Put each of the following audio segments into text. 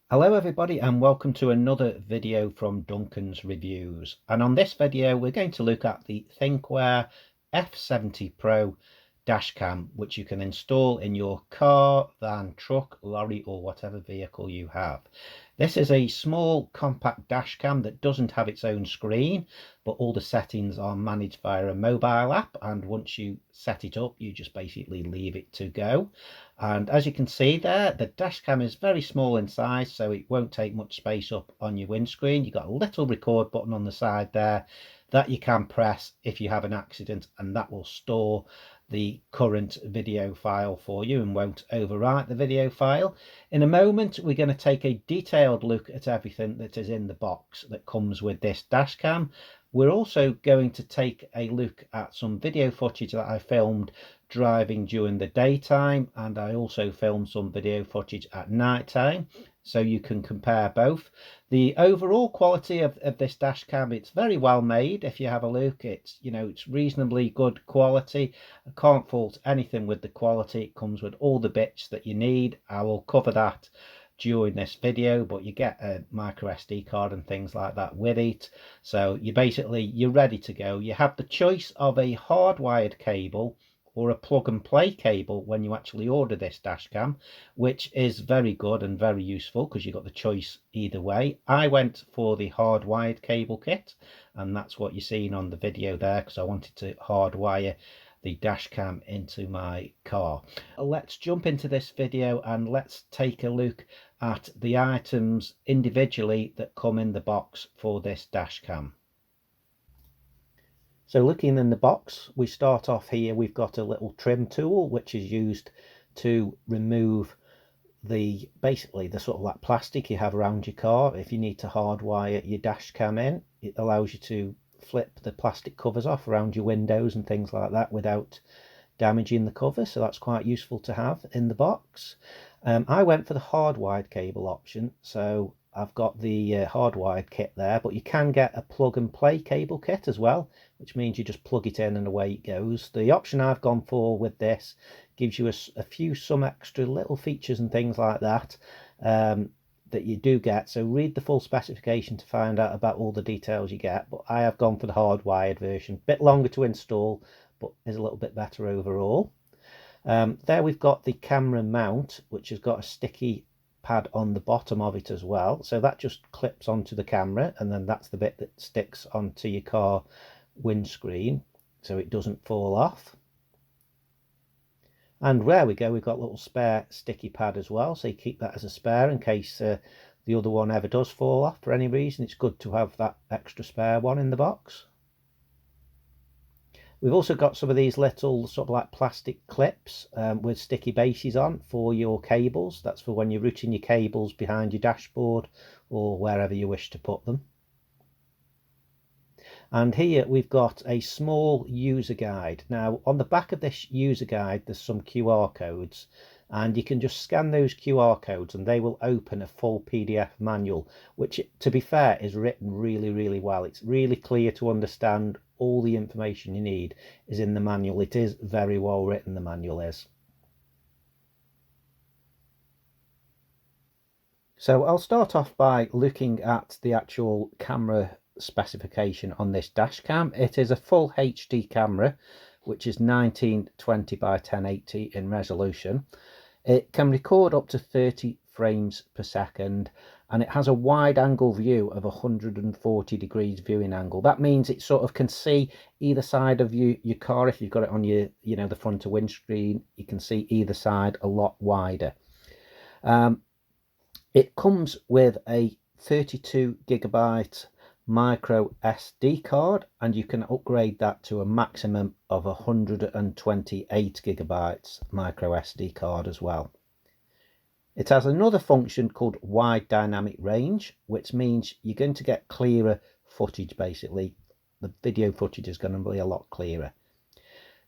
Hello everybody and welcome to another video from Duncan's Reviews, and on this video we're going to look at the Thinkware F70 Pro Dashcam, which you can install in your car, van, truck, lorry or whatever vehicle you have. This is a small compact dashcam that doesn't have its own screen, but all the settings are managed via a mobile app, and once you set it up you just basically leave it to go. And as you can see there, the dash cam is very small in size, so it won't take much space up on your windscreen. You've got a little record button on the side there that you can press if you have an accident, and that will store the current video file for you and won't overwrite the video file. In a moment we're going to take a detailed look at everything that is in the box that comes with this dash cam. We're also going to take a look at some video footage that I filmed driving during the daytime, and I also filmed some video footage at night time, so you can compare both. The overall quality of this dash cam, it's very well made. If you have a look, it's it's reasonably good quality. I can't fault anything with the quality. It comes with all the bits that you need. I will cover that during this video, but you get a micro SD card and things like that with it, so you're ready to go. You have the choice of a hardwired cable or a plug and play cable when you actually order this dash cam, which is very good and very useful because you've got the choice either way. I went for the hardwired cable kit, and that's what you're seeing on the video there, because I wanted to hardwire the dash cam into my car. Let's jump into this video and let's take a look at the items individually that come in the box for this dash cam. So looking in the box, we start off here. We've got a little trim tool which is used to remove basically the sort of like plastic you have around your car. If you need to hardwire your dash cam in, it allows you to flip the plastic covers off around your windows and things like that without damaging the cover, so that's quite useful to have in the box. I went for the hardwired cable option, so I've got the hardwired kit there, but you can get a plug and play cable kit as well, which means you just plug it in and away it goes. The option I've gone for with this gives you some extra little features and things like that that you do get, so read the full specification to find out about all the details you get. But I have gone for the hardwired version, bit longer to install but is a little bit better overall. There we've got the camera mount, which has got a sticky pad on the bottom of it as well, so that just clips onto the camera, and then that's the bit that sticks onto your car windscreen so it doesn't fall off. And there we go, we've got a little spare sticky pad as well, so you keep that as a spare in case the other one ever does fall off for any reason. It's good to have that extra spare one in the box. We've also got some of these little sort of like plastic clips with sticky bases on for your cables. That's for when you're routing your cables behind your dashboard or wherever you wish to put them. And here we've got a small user guide. Now on the back of this user guide there's some QR codes, and you can just scan those QR codes and they will open a full PDF manual, which to be fair is written really well. It's really clear to understand. All the information you need is in the manual. It is very well written, the manual is. So I'll start off by looking at the actual camera specification on this dash cam. It is a full HD camera, which is 1920 by 1080 in resolution. It can record up to 30 frames per second, and it has a wide angle view of 140 degrees viewing angle. That means it sort of can see either side of your car. If you've got it on your the front of windscreen, you can see either side a lot wider. It comes with a 32 gigabyte micro SD card, and you can upgrade that to a maximum of 128 gigabytes micro SD card as well. It has another function called wide dynamic range, which means you're going to get clearer footage. Basically the video footage is going to be a lot clearer.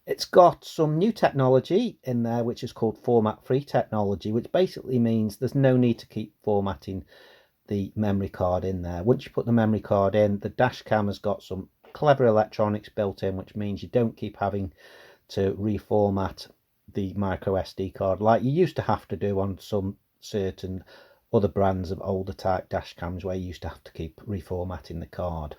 It's got some new technology in there which is called format free technology, which basically means there's no need to keep formatting the memory card in there. Once you put the memory card in, the dash cam has got some clever electronics built in, which means you don't keep having to reformat the micro SD card like you used to have to do on some certain other brands of older type dash cams where you used to have to keep reformatting the card.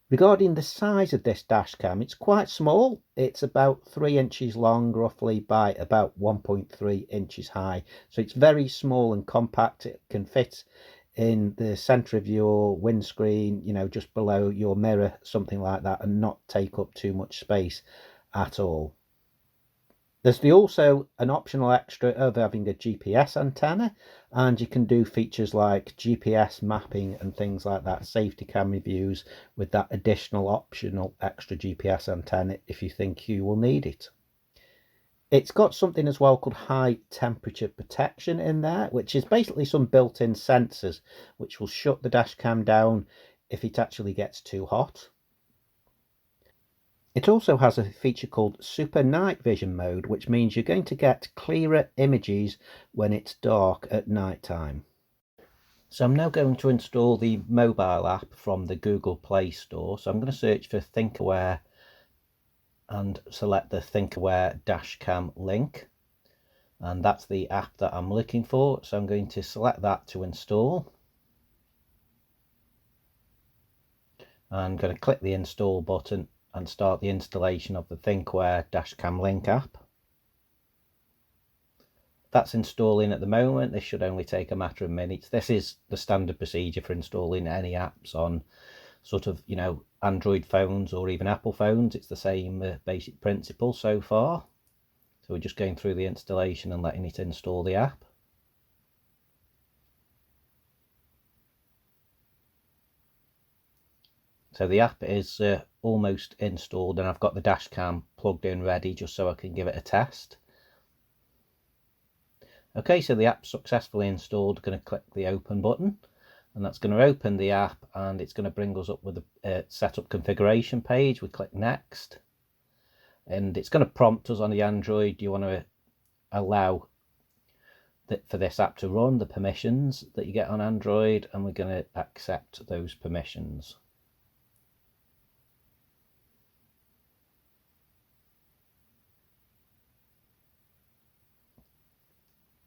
Regarding the size of this dash cam, it's quite small. It's about 3 inches long roughly by about 1.3 inches high. So it's very small and compact. It can fit in the center of your windscreen, you know, just below your mirror, something like that, and not take up too much space at all. There's also an optional extra of having a GPS antenna, and you can do features like GPS mapping and things like that, safety camera views with that additional optional extra GPS antenna if you think you will need it. It's got something as well called high temperature protection in there, which is basically some built-in sensors which will shut the dash cam down if it actually gets too hot. It also has a feature called super night vision mode, which means you're going to get clearer images when it's dark at night time. So I'm now going to install the mobile app from the Google Play Store. So I'm going to search for Thinkware and select the Thinkware Dashcam link, and that's the app that I'm looking for. So I'm going to select that to install. I'm going to click the install button and start the installation of the Thinkware Dashcam link app. That's installing at the moment. This should only take a matter of minutes. This is the standard procedure for installing any apps on sort of, you know, Android phones or even Apple phones. It's the same basic principle so far. So we're just going through the installation and letting it install the app. So the app is almost installed, and I've got the dash cam plugged in ready just so I can give it a test. Okay, so the app's successfully installed. Going to click the open button, and that's going to open the app, and it's going to bring us up with a setup configuration page. We click next, and it's going to prompt us on the Android, do you want to allow for this app to run, the permissions that you get on Android, and we're going to accept those permissions.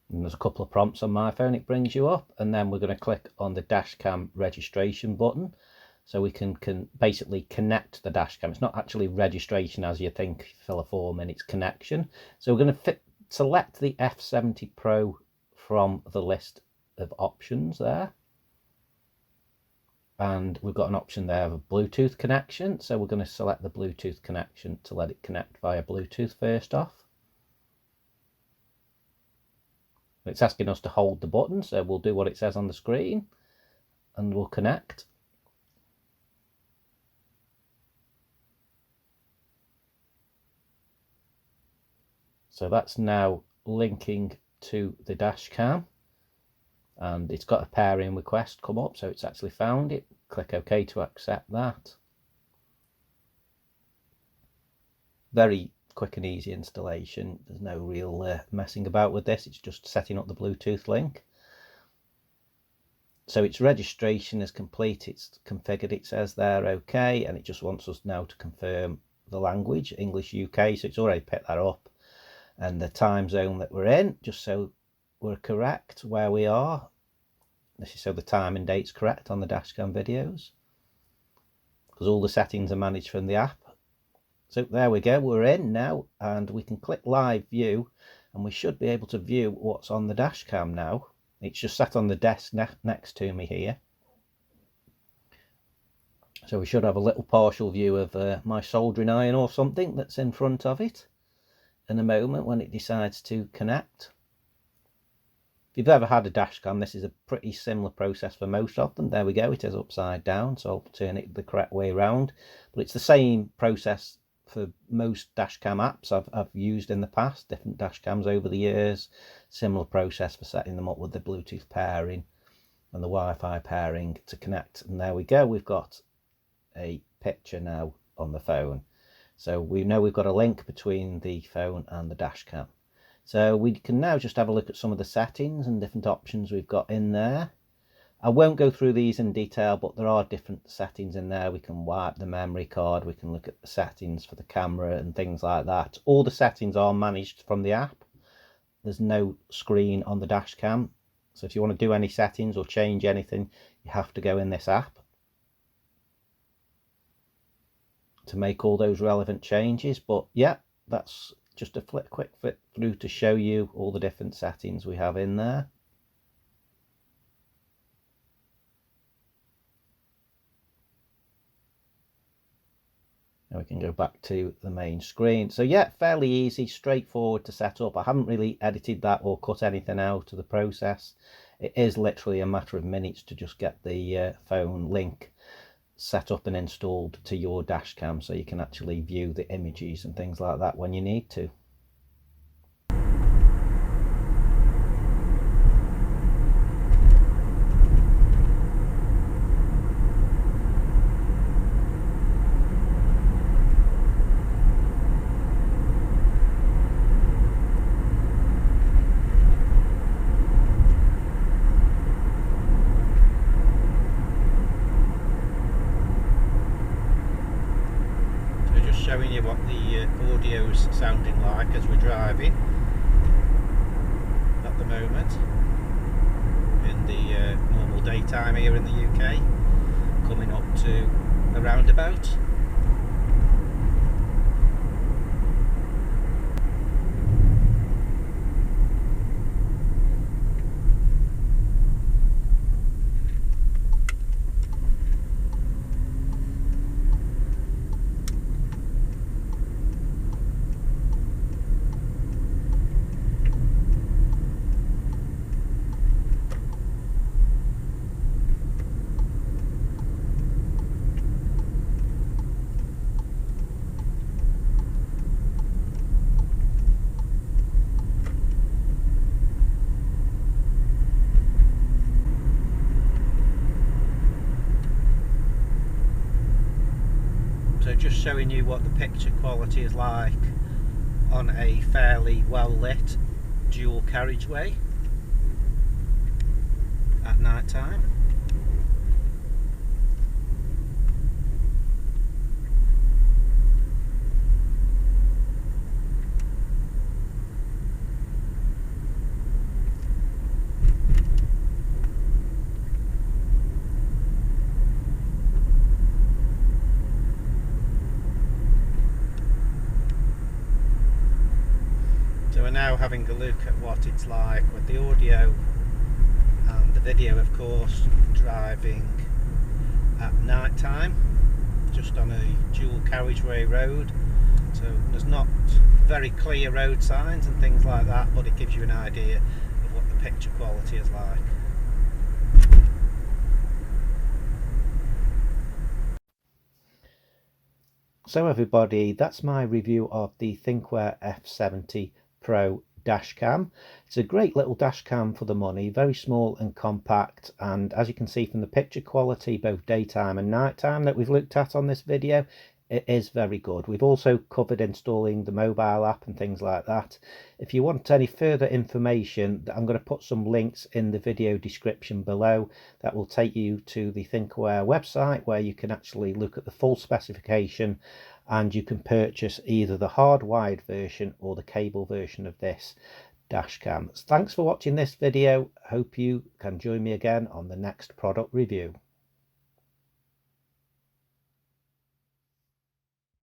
And there's a couple of prompts on my phone, it brings you up, and then we're going to click on the dashcam registration button, so we can basically connect the dashcam. It's not actually registration as you think, fill a form in, it's connection. So we're going to select the F70 Pro from the list of options there, and we've got an option there of a Bluetooth connection, so we're going to select the Bluetooth connection to let it connect via Bluetooth first off. It's asking us to hold the button, so we'll do what it says on the screen and we'll connect. So that's now linking to the dash cam, and it's got a pairing request come up, so it's actually found it. Click OK to accept that. Very quick and easy installation. There's no real messing about with this. It's just setting up the Bluetooth link. So its registration is complete, it's configured, it says there OK, and it just wants us now to confirm the language, English UK, so it's already picked that up, and the time zone that we're in, just so we're correct where we are. This is so the time and date's correct on the dashcam videos, because all the settings are managed from the app. So there we go, we're in now, and we can click live view, and we should be able to view what's on the dash cam now. It's just sat on the desk next to me here, so we should have a little partial view of my soldering iron or something that's in front of it in a moment when it decides to connect. If you've ever had a dash cam, this is a pretty similar process for most of them. There we go, it is upside down, so I'll turn it the correct way around, but it's the same process for most dashcam apps I've used in the past, different dashcams over the years. Similar process for setting them up with the Bluetooth pairing and the Wi-Fi pairing to connect. And there we go, we've got a picture now on the phone. So we know we've got a link between the phone and the dashcam. So we can now just have a look at some of the settings and different options we've got in there. I won't go through these in detail, but there are different settings in there. We can wipe the memory card, we can look at the settings for the camera and things like that. All the settings are managed from the app. There's no screen on the dash cam, So if you want to do any settings or change anything, you have to go in this app to make all those relevant changes. But yeah, that's just a quick flip through to show you all the different settings we have in there. And we can go back to the main screen. So yeah, fairly easy, straightforward to set up. I haven't really edited that or cut anything out of the process. It is literally a matter of minutes to just get the phone link set up and installed to your dash cam, so you can actually view the images and things like that when you need to. Showing you what the audio's sounding like as we're driving at the moment in the normal daytime here in the UK, coming up to a roundabout. So just showing you what the picture quality is like on a fairly well lit dual carriageway at night time. So we're now having a look at what it's like with the audio and the video, of course, driving at night time just on a dual carriageway road. So there's not very clear road signs and things like that, but it gives you an idea of what the picture quality is like. So everybody, that's my review of the Thinkware F70 Pro Dashcam. It's a great little dashcam for the money, very small and compact, and as you can see from the picture quality, both daytime and nighttime that we've looked at on this video, it is very good. We've also covered installing the mobile app and things like that. If you want any further information, I'm going to put some links in the video description below that will take you to the Thinkware website, where you can actually look at the full specification and you can purchase either the hardwired version or the cable version of this dashcam. Thanks for watching this video. Hope you can join me again on the next product review.